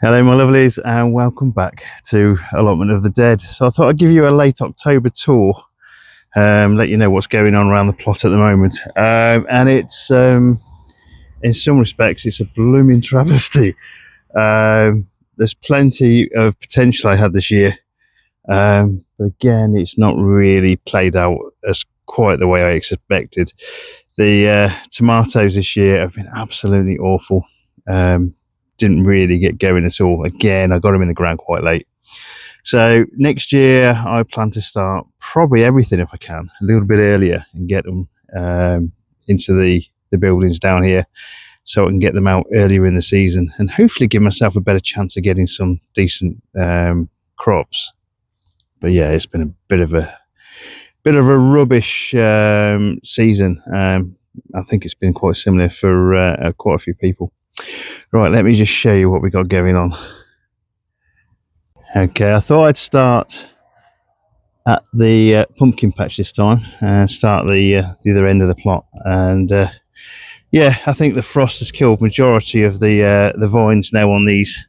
Hello my lovelies and welcome back to Allotment of the Dead. So I thought I'd give you a late October tour, let you know what's going on around the plot at the moment. And it's, in some respects, it's a blooming travesty. There's plenty of potential I had this year. But again, it's not really played out as quite the way I expected. The tomatoes this year have been absolutely awful. Didn't really get going at all. Again, I got them in the ground quite late. So next year I plan to start probably everything if I can a little bit earlier and get them into the buildings down here so I can get them out earlier in the season and hopefully give myself a better chance of getting some decent crops. But yeah, it's been a bit of a rubbish season. I think it's been quite similar for quite a few people. Right, let me just show you what we got going on. Okay, I thought I'd start at the pumpkin patch this time and start the other end of the plot. And yeah, I think the frost has killed majority of the vines now on these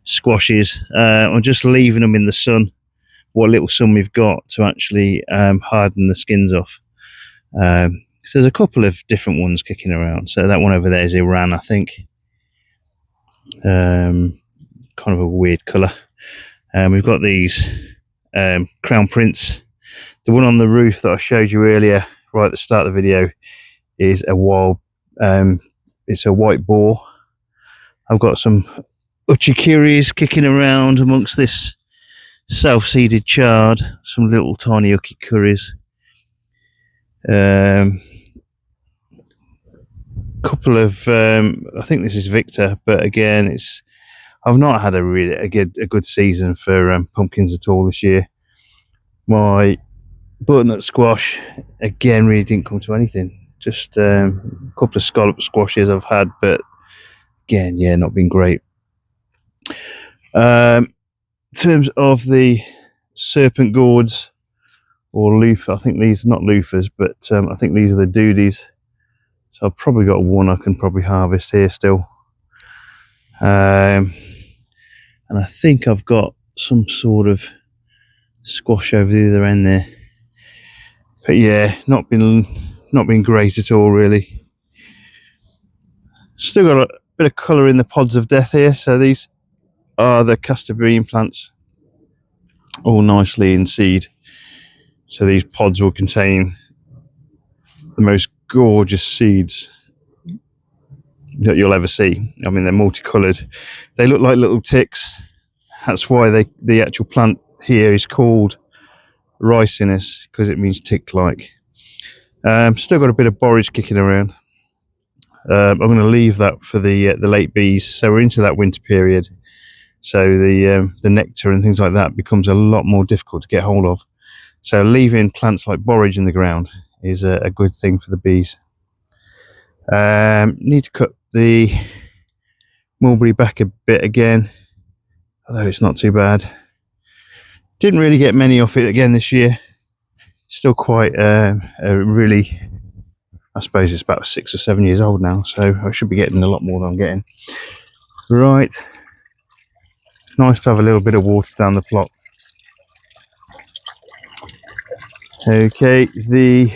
squashes. I'm just leaving them in the sun, what little sun we've got, to actually harden the skins off. So there's a couple of different ones kicking around. So that one over there is Iran, I think. Kind of a weird colour. We've got these crown prince. The one on the roof that I showed you earlier right at the start of the video is a wild it's a white boar. I've got some uchikiris kicking around amongst this self-seeded chard, some little tiny uchikiris. Couple of I think this is Victor, but again I've not had a good season for pumpkins at all this year. My butternut squash again really didn't come to anything. Just a couple of scallop squashes I've had, but again, yeah, not been great. In terms of the serpent gourds or loofah, I think these, not loofahs, but I think these are the duties. So I've probably got one I can probably harvest here still. And I think I've got some sort of squash over the other end there. But yeah, not been great at all really. Still got a bit of colour in the pods of death here. So these are the castor bean plants, all nicely in seed. So these pods will contain the most gorgeous seeds that you'll ever see. I mean, they're multicoloured. They look like little ticks. That's why the actual plant here is called ricinus, because it means tick-like. Still got a bit of borage kicking around. I'm going to leave that for the late bees. So we're into that winter period. So the nectar and things like that becomes a lot more difficult to get hold of. So leaving plants like borage in the ground is a good thing for the bees. Need to cut the mulberry back a bit again, although it's not too bad. Didn't really get many off it again this year. Still quite really, I suppose it's about 6 or 7 years old now, so I should be getting a lot more than I'm getting. Right, nice to have a little bit of water down the plot. Okay, the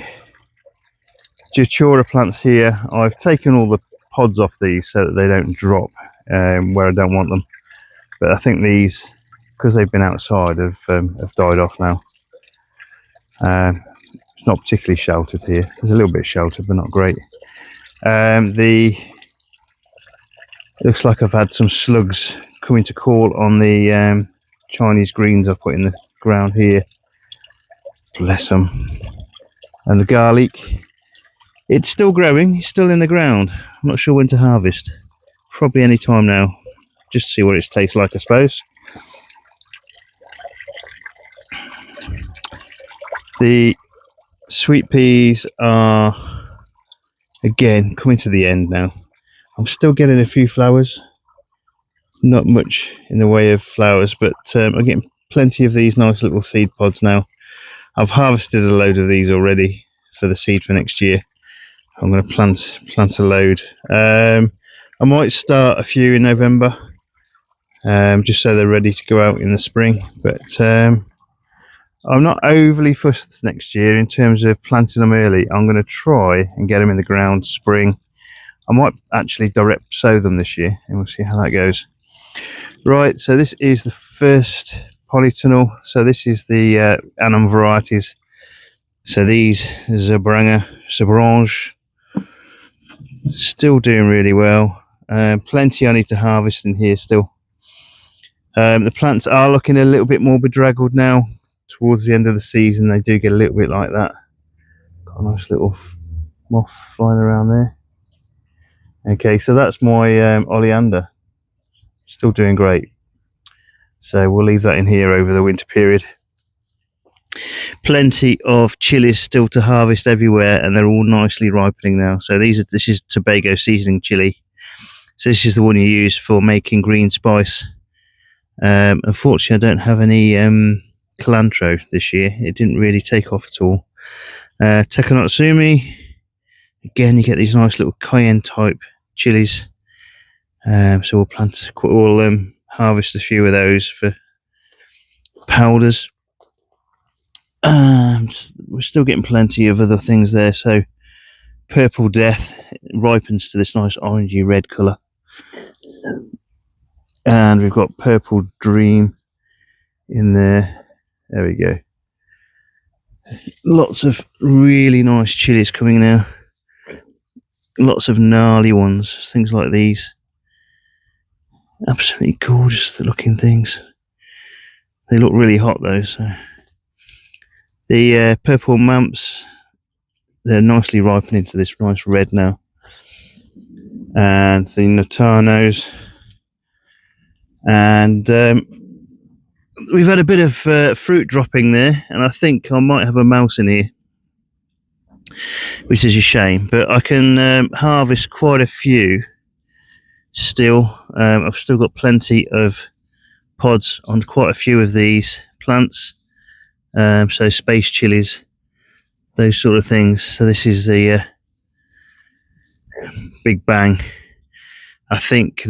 Datura plants here, I've taken all the pods off these so that they don't drop where I don't want them. But I think these, because they've been outside, have died off now. It's not particularly sheltered here. There's a little bit sheltered, but not great. It looks like I've had some slugs coming to call on the Chinese greens I put in the ground here. Bless them. And the garlic, it's still growing, it's still in the ground. I'm not sure when to harvest. Probably any time now, just to see what it tastes like, I suppose. The sweet peas are again coming to the end now. I'm still getting a few flowers, not much in the way of flowers, but I'm getting plenty of these nice little seed pods now. I've harvested a load of these already for the seed for next year. I'm going to plant a load. I might start a few in November. just so they're ready to go out in the spring. But I'm not overly fussed next year in terms of planting them early. I'm going to try and get them in the ground spring. I might actually direct sow them this year, and we'll see how that goes. Right, so this is the first polytunnel. So this is the annum varieties. So these Zabrange, still doing really well. Plenty I need to harvest in here still. The plants are looking a little bit more bedraggled now. Towards the end of the season, they do get a little bit like that. Got a nice little moth flying around there. Okay, so that's my oleander. Still doing great. So we'll leave that in here over the winter period. Plenty of chilies still to harvest everywhere, and they're all nicely ripening now. So this is Tobago seasoning chili. So this is the one you use for making green spice. Unfortunately, I don't have any cilantro this year. It didn't really take off at all. Tekkanotsumi, again, you get these nice little cayenne type chilies. So we'll harvest a few of those for powders. We're still getting plenty of other things there. So Purple Death ripens to this nice orangey red colour. And we've got Purple Dream in there. There we go. Lots of really nice chilies coming now. Lots of gnarly ones, things like these. Absolutely gorgeous looking things. They look really hot though. So the purple mumps, they're nicely ripening to this nice red now. And the Notanos. And we've had a bit of fruit dropping there, and I think I might have a mouse in here, which is a shame, but I can harvest quite a few still. I've still got plenty of pods on quite a few of these plants, so space chilies, those sort of things. So this is the Big Bang. I think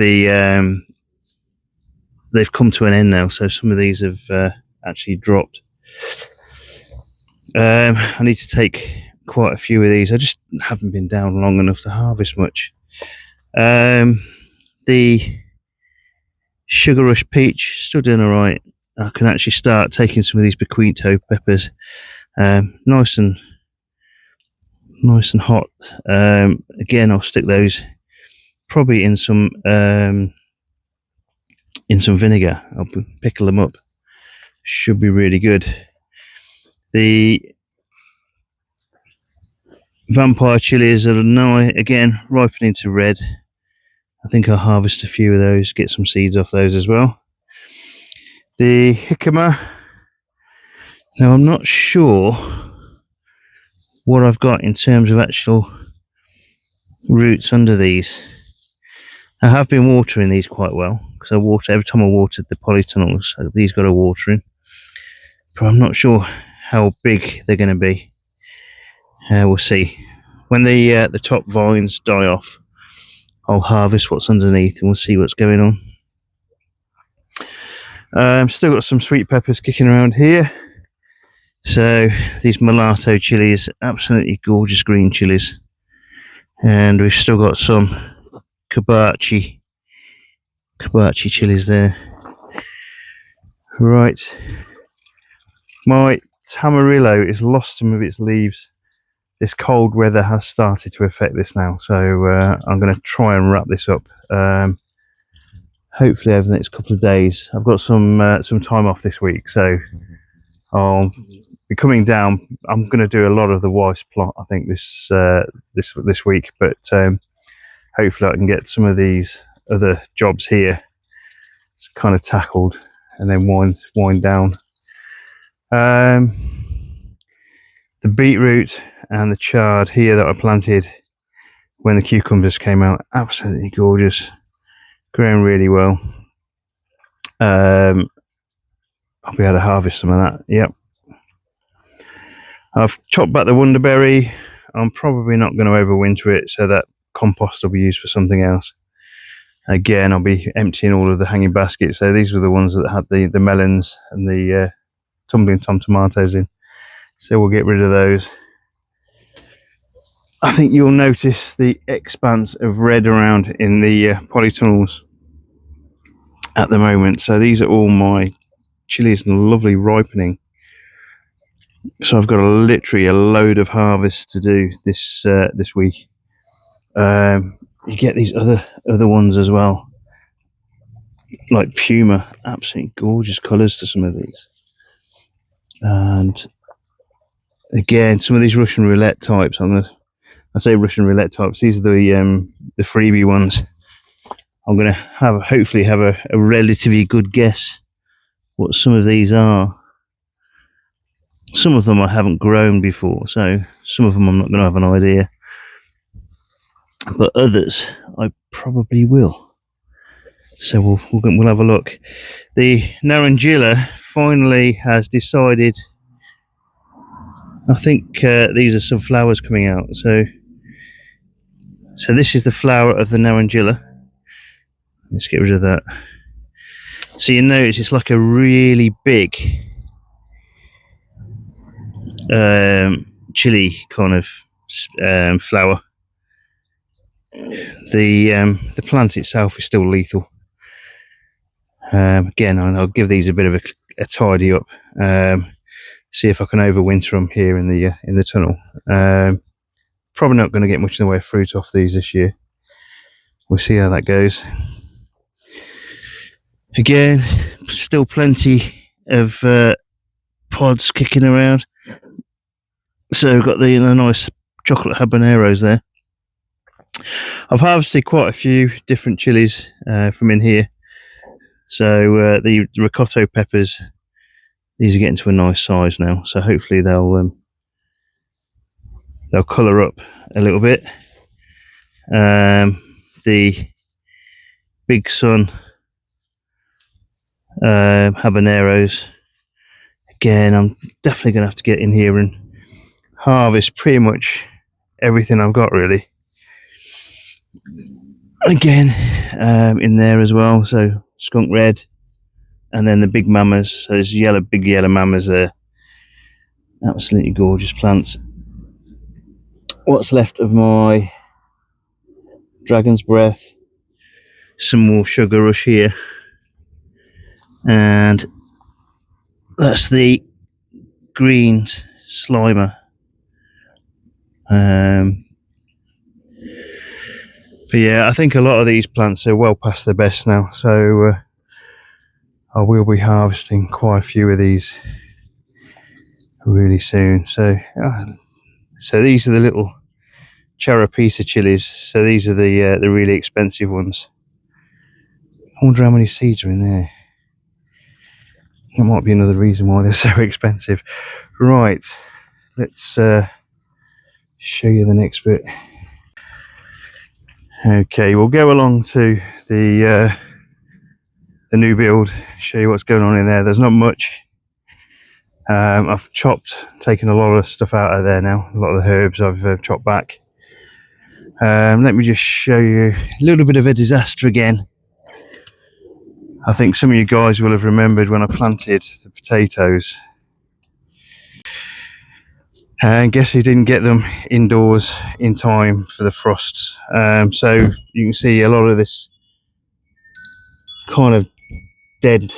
they've come to an end now, so some of these have actually dropped. I need to take quite a few of these. I just haven't been down long enough to harvest much. The Sugar Rush Peach, still doing all right. I can actually start taking some of these Bequito peppers, nice and hot. Again, I'll stick those probably in some vinegar. I'll pickle them up. Should be really good. The vampire chilies are now again ripening to red. I think I'll harvest a few of those, get some seeds off those as well. The jicama. Now I'm not sure what I've got in terms of actual roots under these. I have been watering these quite well, because I water every time I watered the polytunnels. These got a watering, but I'm not sure how big they're going to be. We'll see. When the top vines die off, I'll harvest what's underneath and we'll see what's going on. Still got some sweet peppers kicking around here. So these mulatto chilies, absolutely gorgeous green chilies, and we've still got some kabachi chilies there. Right, my tamarillo is lost some of its leaves. This cold weather has started to affect this now, so I'm going to try and wrap this up. Hopefully over the next couple of days. I've got some time off this week, so I'll be coming down. I'm going to do a lot of the Weiss plot, I think, this week, but hopefully I can get some of these other jobs here kind of tackled and then wind down. The beetroot and the chard here that I planted when the cucumbers came out, absolutely gorgeous, growing really well. I'll be able to harvest some of that. Yep. I've chopped back the wonderberry. I'm probably not going to overwinter it, so that compost will be used for something else. Again, I'll be emptying all of the hanging baskets. So these were the ones that had the melons and the tumbling tom tomatoes in. So we'll get rid of those. I think you'll notice the expanse of red around in the polytunnels at the moment. So these are all my chilies and lovely ripening. So I've got literally a load of harvest to do this week. You get these other ones as well, like Puma, absolutely gorgeous colours to some of these. And again, some of these Russian roulette types. I say Russian roulette types. These are the freebie ones. I'm going to hopefully have a relatively good guess what some of these are. Some of them I haven't grown before, so some of them I'm not going to have an idea. But others I probably will. So we'll have a look. The Narangilla finally has decided. I think these are some flowers coming out. So this is the flower of the Narangilla. Let's get rid of that. So you notice it's like a really big chili kind of flower. The plant itself is still lethal. Again, I'll give these a bit of a tidy up. See if I can overwinter them here in the tunnel. Probably not going to get much in the way of fruit off these this year. We'll see how that goes. Again, still plenty of pods kicking around. So we've got the nice chocolate habaneros there. I've harvested quite a few different chilies from in here. So the ricotta peppers, these are getting to a nice size now. So hopefully they'll colour up a little bit. The Big Sun habaneros, again, I'm definitely going to have to get in here and harvest pretty much everything I've got, really. Again, in there as well, so skunk red, and then the big mamas. So there's big yellow mamas there. Absolutely gorgeous plants. What's left of my dragon's breath, some more sugar rush here, and that's the greens slimer. But yeah, I think a lot of these plants are well past their best now, so I will be harvesting quite a few of these really soon. So these are the little Charapisa chilies. So these are the really expensive ones. I wonder how many seeds are in there. That might be another reason why they're so expensive. Right, let's show you the next bit. Okay, we'll go along to the new build, show you what's going on in there. There's not much. I've taken a lot of stuff out of there now. A lot of the herbs I've chopped back. Let me just show you a little bit of a disaster again. I think some of you guys will have remembered when I planted the potatoes. And guess who didn't get them indoors in time for the frosts? So you can see a lot of this kind of dead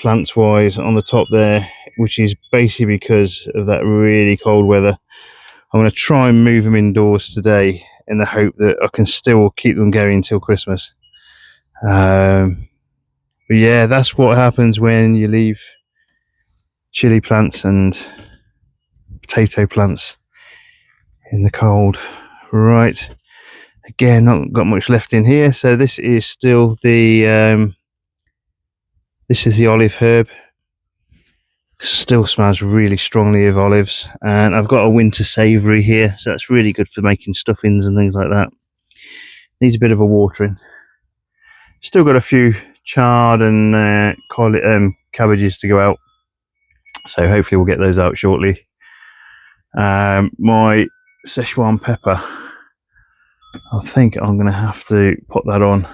plants wise on the top there, which is basically because of that really cold weather. I'm going to try and move them indoors today in the hope that I can still keep them going until Christmas. But yeah, that's what happens when you leave chili plants and potato plants in the cold. Right, again, not got much left in here. So this is still the this is the olive herb. Still smells really strongly of olives, and I've got a winter savoury here, so that's really good for making stuffings and things like that. Needs a bit of a watering. Still got a few chard and cabbages to go out, so hopefully we'll get those out shortly. My Szechuan pepper, I think I'm going to have to put that on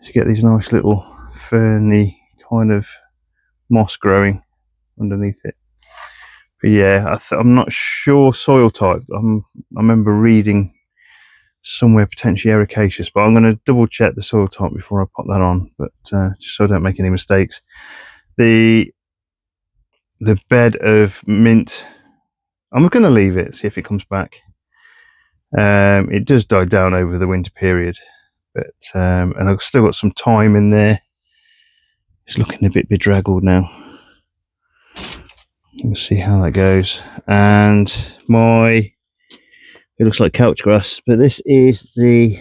You get these nice little ferny kind of moss growing underneath it. But yeah, I'm not sure soil type. I remember reading somewhere potentially ericaceous, but I'm going to double check the soil type before I pop that on, but just so I don't make any mistakes. The bed of mint, I'm going to leave it, see if it comes back. It does die down over the winter period, but and I've still got some thyme in there. It's looking a bit bedraggled now. We'll see how that goes. And it looks like couch grass, but this is the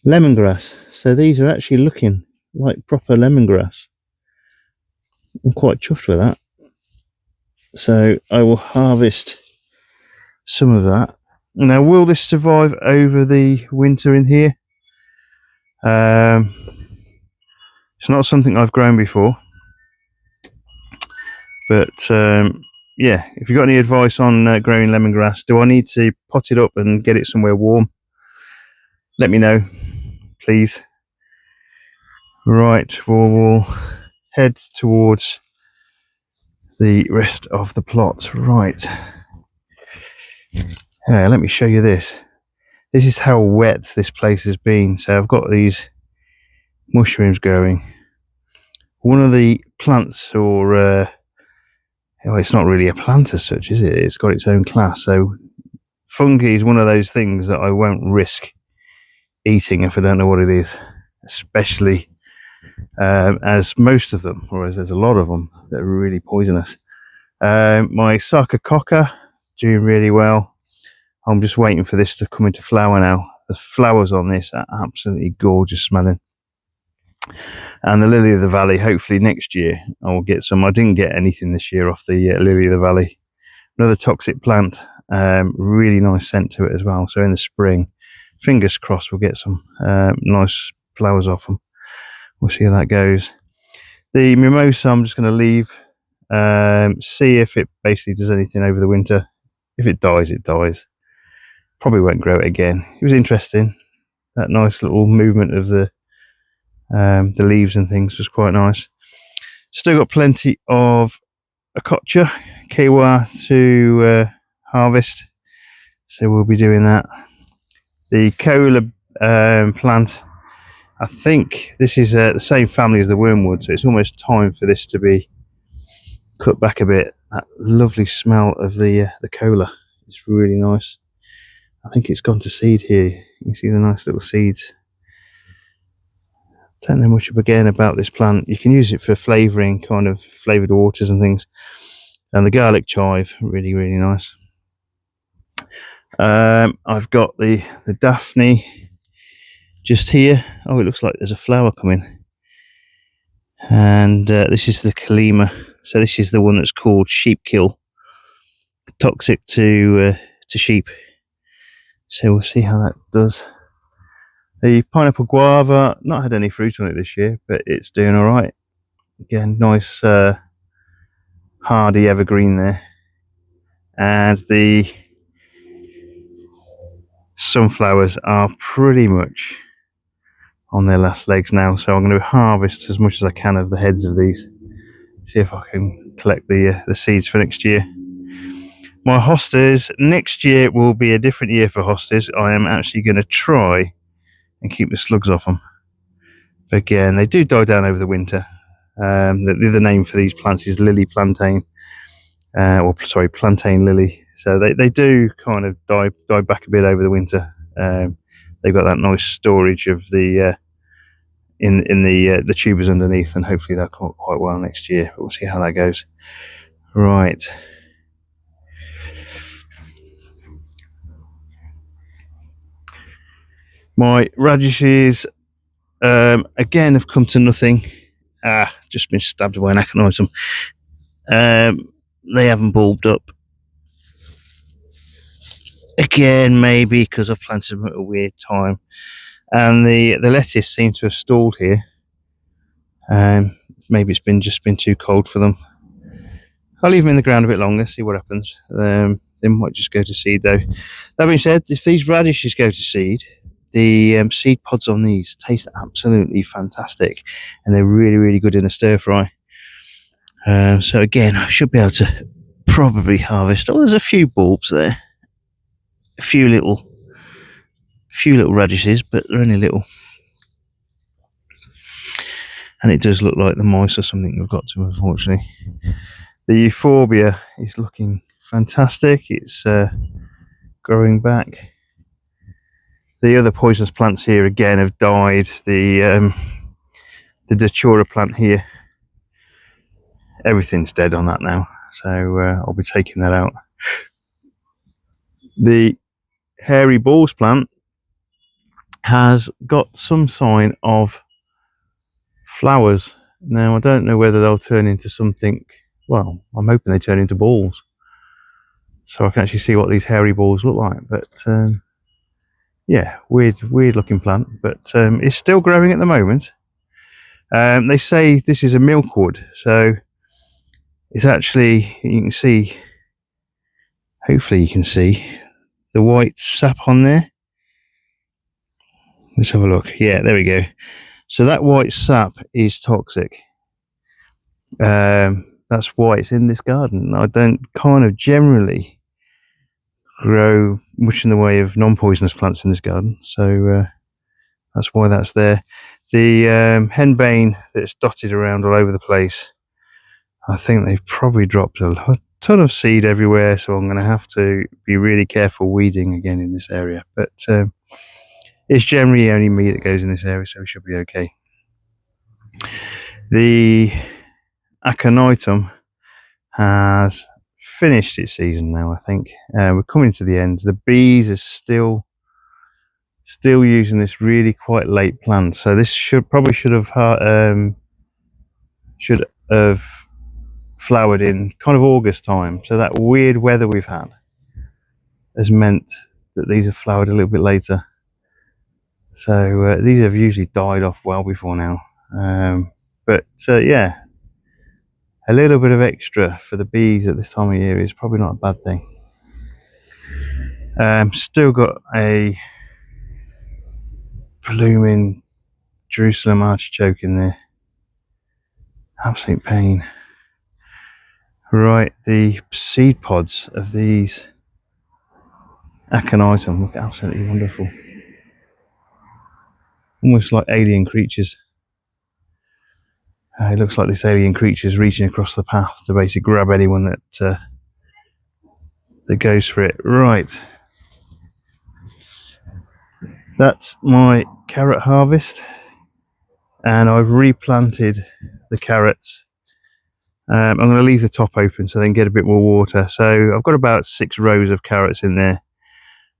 lemongrass. So these are actually looking like proper lemongrass. I'm quite chuffed with that. So I will harvest some of that. Now, will this survive over the winter in here? It's not something I've grown before, but yeah, if you've got any advice on growing lemongrass, do I need to pot it up and get it somewhere warm? Let me know, please. Right, we'll head towards the rest of the plot. Right, let me show you this. This is how wet this place has been. So I've got these mushrooms growing. One of the plants, or it's not really a plant as such, is it? It's got its own class. So fungi is one of those things that I won't risk eating if I don't know what it is, especially as most of them, or as there's a lot of them, that are really poisonous. My sarcococca doing really well. I'm just waiting for this to come into flower now. The flowers on this are absolutely gorgeous smelling. And the lily of the valley, hopefully next year I will get some. I didn't get anything this year off the lily of the valley. Another toxic plant, really nice scent to it as well. So in the spring, fingers crossed, we'll get some nice flowers off them. We'll see how that goes. The mimosa I'm just going to leave, see if it basically does anything over the winter. If it dies, it dies. Probably won't grow it again. It was interesting. That nice little movement of the leaves and things was quite nice. Still got plenty of akocha kiwa to harvest, so we'll be doing that. The cola plant, I think this is the same family as the wormwood, so it's almost time for this to be cut back a bit. That lovely smell of the cola is really nice. I think it's gone to seed here. You can see the nice little seeds. Don't know much again about this plant. You can use it for flavouring, kind of flavoured waters and things. And the garlic chive, really, really nice. I've got the Daphne just here. Oh, it looks like there's a flower coming. And this is the Kalima. So this is the one that's called sheep kill, toxic to sheep. So we'll see how that does. The pineapple guava, not had any fruit on it this year, but it's doing all right. Again, nice hardy evergreen there. And the sunflowers are pretty much on their last legs now, so I'm going to harvest as much as I can of the heads of these. See if I can collect the seeds for next year. My hostas, next year will be a different year for hostas. I am actually going to try and keep the slugs off them. But again, they do die down over the winter. The other name for these plants is lily plantain, plantain lily. So they do kind of die back a bit over the winter. They've got that nice storage of the in the tubers underneath, and hopefully they'll come up quite well next year. But we'll see how that goes. Right. My radishes again have come to nothing. Just been stabbed by an aconitum. They haven't bulbed up. Again, maybe because I've planted them at a weird time. And the lettuce seems to have stalled here. Maybe it's just been too cold for them. I'll leave them in the ground a bit longer, see what happens. They might just go to seed though. That being said, if these radishes go to seed, the seed pods on these taste absolutely fantastic, and they're really good in a stir fry. So again, I should be able to probably harvest. Oh, there's a few bulbs there, a few little radishes, but they're only little. And it does look like the mice or something we've got to, unfortunately. The euphorbia is looking fantastic. It's growing back. The other poisonous plants here again have died. The datura plant here, everything's dead on that now, so I'll be taking that out. The hairy balls plant has got some sign of flowers. Now I don't know whether they'll turn into something. Well, I'm hoping they turn into balls, so I can actually see what these hairy balls look like. But yeah, weird looking plant, but it's still growing at the moment. They say this is a milkwood, so it's actually, you can see, hopefully you can see the white sap on there. Let's have a look. Yeah, there we go. So that white sap is toxic. That's why it's in this garden. I don't kind of generally grow much in the way of non-poisonous plants in this garden, so that's why that's there. The henbane that's dotted around all over the place, I think they've probably dropped a ton of seed everywhere, so I'm going to have to be really careful weeding again in this area. But it's generally only me that goes in this area, so we should be okay. The aconitum has finished its season now, I think. We're coming to the end. The bees are still using this really quite late plant, so this should have flowered in kind of August time. So that weird weather we've had has meant that these have flowered a little bit later. So these have usually died off well before now. But yeah, a little bit of extra for the bees at this time of year is probably not a bad thing. Still got a blooming Jerusalem artichoke in there. Absolute pain. Right, the seed pods of these aconitum look absolutely wonderful. Almost like alien creatures. It looks like this alien creature is reaching across the path to basically grab anyone that goes for it. Right. That's my carrot harvest, and I've replanted the carrots. I'm going to leave the top open so they can get a bit more water. So I've got about 6 rows of carrots in there.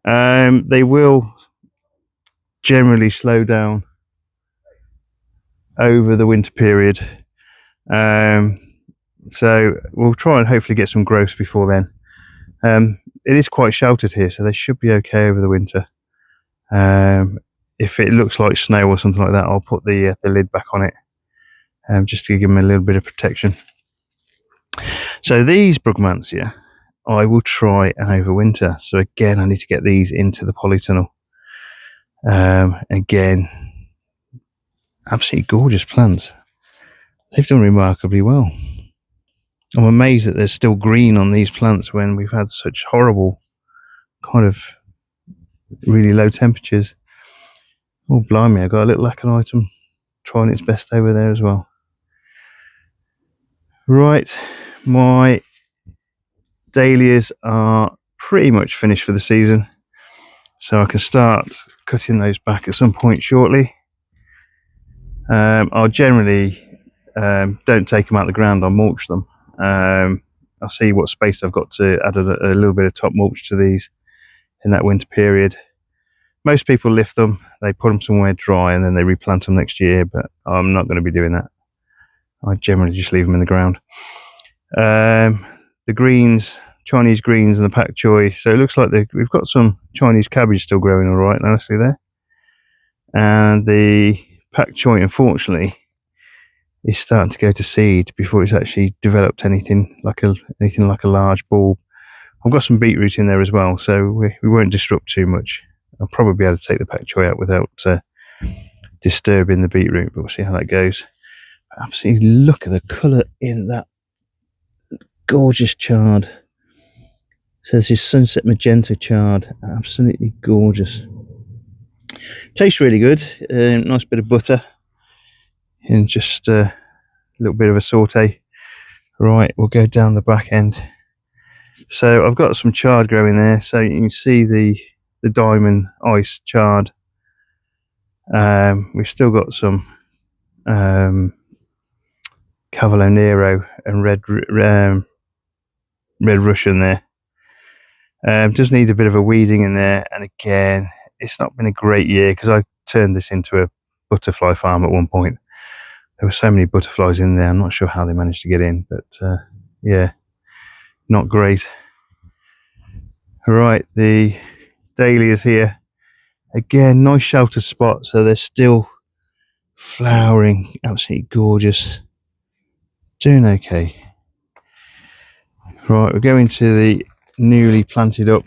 They will generally slow down over the winter period. So we'll try and hopefully get some growth before then. It is quite sheltered here, so they should be okay over the winter. If it looks like snow or something like that, I'll put the lid back on it, just to give them a little bit of protection. So these Brugmansia, I will try and overwinter. So again, I need to get these into the polytunnel. Again, absolutely gorgeous plants. They've done remarkably well. I'm amazed that there's still green on these plants when we've had such horrible kind of really low temperatures. Oh blimey, I got a little aconitum trying its best over there as well. Right, my dahlias are pretty much finished for the season, so I can start cutting those back at some point shortly. I'll generally don't take them out of the ground, I'll mulch them. I'll see what space I've got to add a little bit of top mulch to these in that winter period. Most people lift them, they put them somewhere dry, and then they replant them next year, but I'm not going to be doing that. I generally just leave them in the ground. The greens, Chinese greens and the pak choi, so it looks like we've got some Chinese cabbage still growing all right nicely there. And the pak choi, unfortunately, is starting to go to seed before it's actually developed anything like a large bulb. I've got some beetroot in there as well, so we won't disrupt too much. I'll probably be able to take the pak choi out without disturbing the beetroot, but we'll see how that goes. Absolutely look at the colour in that gorgeous chard. It says this sunset magenta chard, absolutely gorgeous. Tastes really good. Nice bit of butter and just a little bit of a saute. Right, we'll go down the back end. So I've got some chard growing there, so you can see the diamond ice chard. We've still got some Cavallo Nero and red Russian there. Does need a bit of a weeding in there, and again, it's not been a great year because I turned this into a butterfly farm at one point. There were so many butterflies in there, I'm not sure how they managed to get in, but yeah, not great. Right, the dahlias here. Again, nice shelter spot, so they're still flowering, absolutely gorgeous. Doing okay. Right, we're going to the newly planted up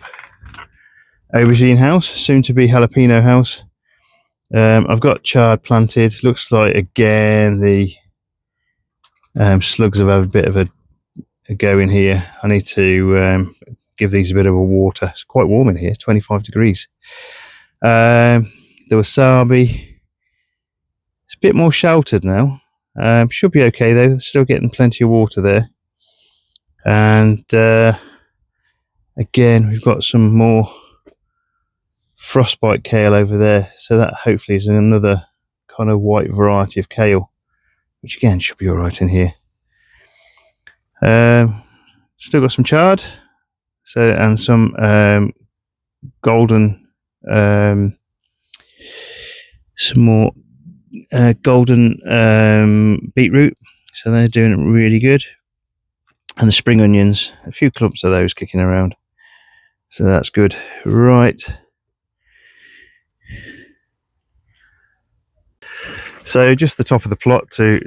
aubergine house, soon to be jalapeno house. I've got chard planted. Looks like again the slugs have had a bit of a go in here. I need to give these a bit of a water. It's quite warm in here, 25 degrees. The wasabi, it's a bit more sheltered now. Should be okay though, still getting plenty of water there. And again, we've got some more frostbite kale over there, so that hopefully is another kind of white variety of kale, which again should be all right in here. Still got some chard, so, and some golden, some more golden beetroot, so they're doing really good. And the spring onions, a few clumps of those kicking around, so that's good. Right, so just the top of the plot to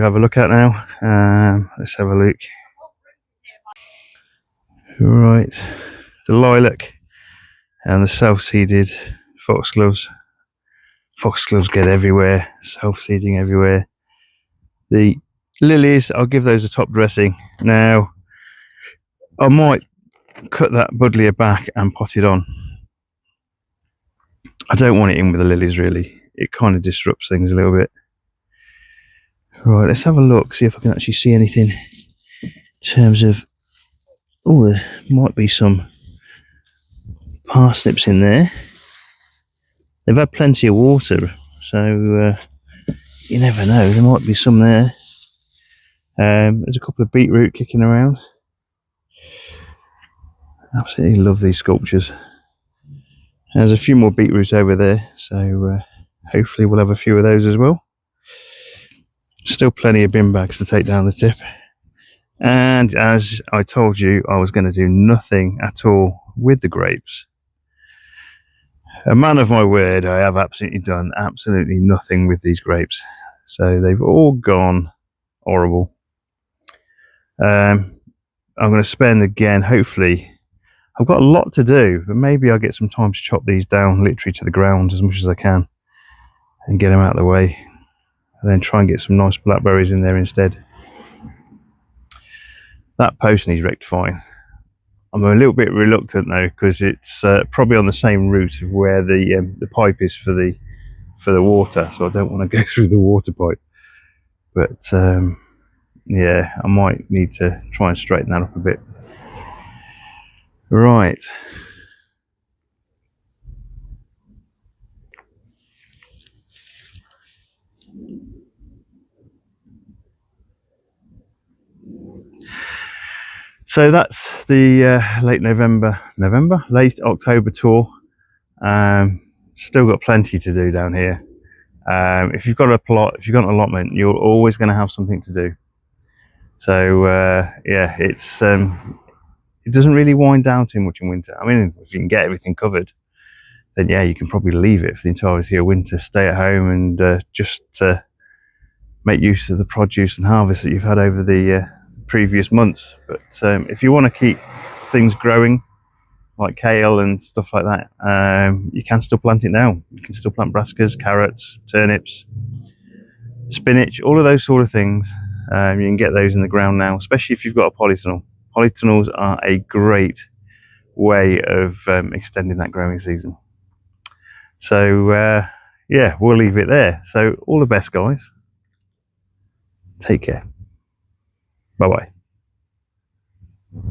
have a look at now. Let's have a look. Right, the lilac and the self-seeded foxgloves. Foxgloves get everywhere, self-seeding everywhere. The lilies, I'll give those a top dressing. Now, I might cut that buddleia back and pot it on. I don't want it in with the lilies really. It kind of disrupts things a little bit. Right, let's have a look, see if I can actually see anything in terms of, oh, there might be some parsnips in there. They've had plenty of water, so you never know, there might be some there. There's a couple of beetroot kicking around. Absolutely love these sculptures. There's a few more beetroot over there, so hopefully we'll have a few of those as well. Still plenty of bin bags to take down the tip. And as I told you, I was going to do nothing at all with the grapes. A man of my word, I have absolutely done absolutely nothing with these grapes. So they've all gone horrible. I'm going to spend again, hopefully, I've got a lot to do, but maybe I'll get some time to chop these down literally to the ground as much as I can and get them out of the way, and then try and get some nice blackberries in there instead. That post needs rectifying. I'm a little bit reluctant though, because it's probably on the same route of where the pipe is for the water, so I don't want to go through the water pipe. But yeah, I might need to try and straighten that up a bit. Right. So that's the late late October tour. Still got plenty to do down here. If you've got a plot, if you've got an allotment, you're always going to have something to do. So yeah, it's it doesn't really wind down too much in winter. I mean, if you can get everything covered, then yeah, you can probably leave it for the entirety of winter, stay at home and just make use of the produce and harvest that you've had over the previous months. But if you want to keep things growing like kale and stuff like that, you can still plant it now. You can still plant brassicas, carrots, turnips, spinach, all of those sort of things. You can get those in the ground now, especially if you've got a polytunnel. Polytunnels are a great way of extending that growing season. So yeah, we'll leave it there. So all the best, guys. Take care. Bye bye.